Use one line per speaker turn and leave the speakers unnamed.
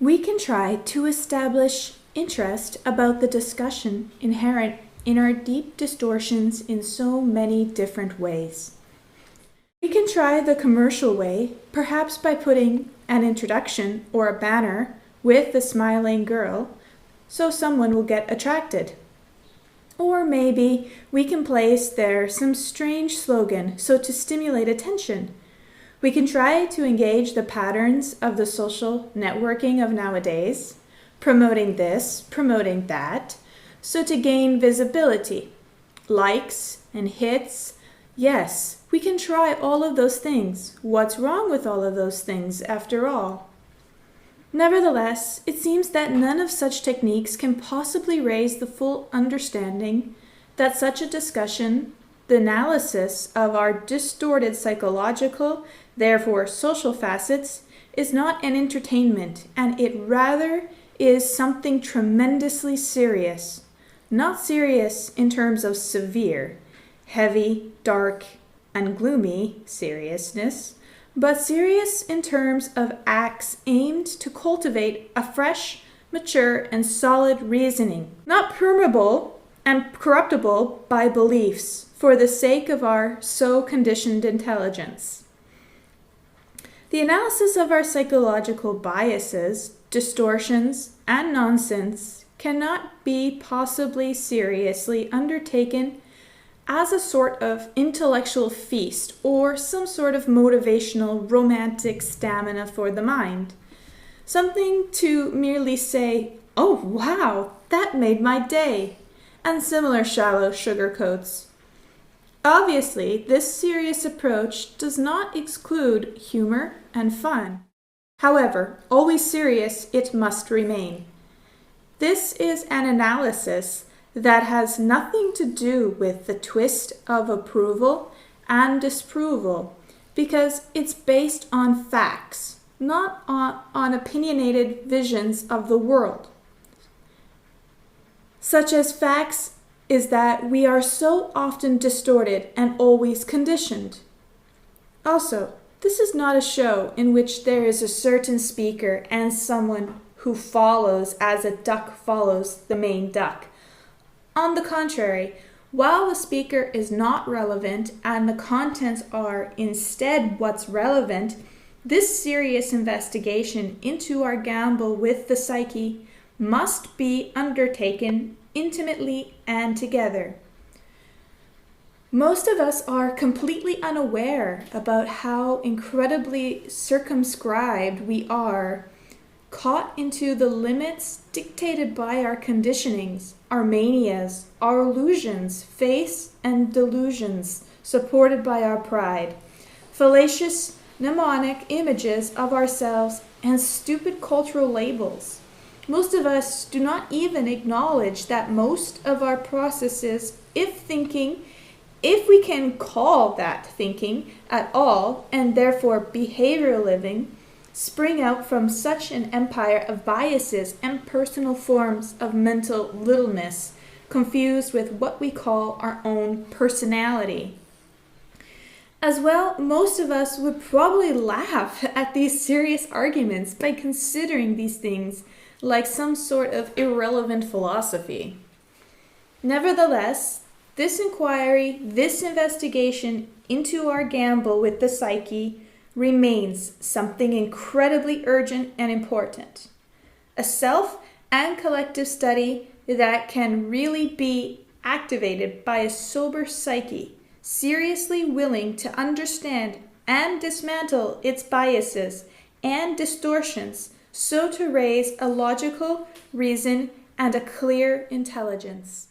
We can try to establish interest about the discussion inherent in our deep distortions in so many different ways. We can try the commercial way, perhaps by putting an introduction or a banner with the smiling girl, so someone will get attracted. Or maybe we can place there some strange slogan so to stimulate attention. We can try to engage the patterns of the social networking of nowadays, promoting this, promoting that, so to gain visibility, likes and hits. Yes, we can try all of those things. What's wrong with all of those things after all? Nevertheless, it seems that none of such techniques can possibly raise the full understanding that such a discussion, the analysis of our distorted psychological, therefore social facets, is not an entertainment, and it rather is something tremendously serious. Not serious in terms of severe, heavy, dark, and gloomy seriousness, but serious in terms of acts aimed to cultivate a fresh, mature, and solid reasoning, not permeable and corruptible by beliefs for the sake of our so conditioned intelligence. The analysis of our psychological biases, distortions, and nonsense cannot be possibly seriously undertaken as a sort of intellectual feast or some sort of motivational romantic stamina for the mind. Something to merely say, "Oh wow, that made my day," and similar shallow sugarcoats. Obviously, this serious approach does not exclude humor and fun. However, always serious it must remain. This is an analysis that has nothing to do with the twist of approval and disapproval, because it's based on facts, not on opinionated visions of the world. Such as facts is that we are so often distorted and always conditioned. Also, this is not a show in which there is a certain speaker and someone who follows as a duck follows the main duck. On the contrary, while the speaker is not relevant and the contents are instead what's relevant, this serious investigation into our gamble with the psyche must be undertaken intimately and together. Most of us are completely unaware about how incredibly circumscribed we are, caught into the limits dictated by our conditionings, our manias, our illusions, faiths and delusions, supported by our pride, fallacious mnemonic images of ourselves, and stupid cultural labels. Most of us do not even acknowledge that most of our processes, if we can call that thinking at all, and therefore behavioral living, spring out from such an empire of biases and personal forms of mental littleness, confused with what we call our own personality. As well, most of us would probably laugh at these serious arguments by considering these things like some sort of irrelevant philosophy. Nevertheless, this inquiry, this investigation into our gamble with the psyche remains something incredibly urgent and important. A self and collective study that can really be activated by a sober psyche, seriously willing to understand and dismantle its biases and distortions, so to raise a logical reason and a clear intelligence.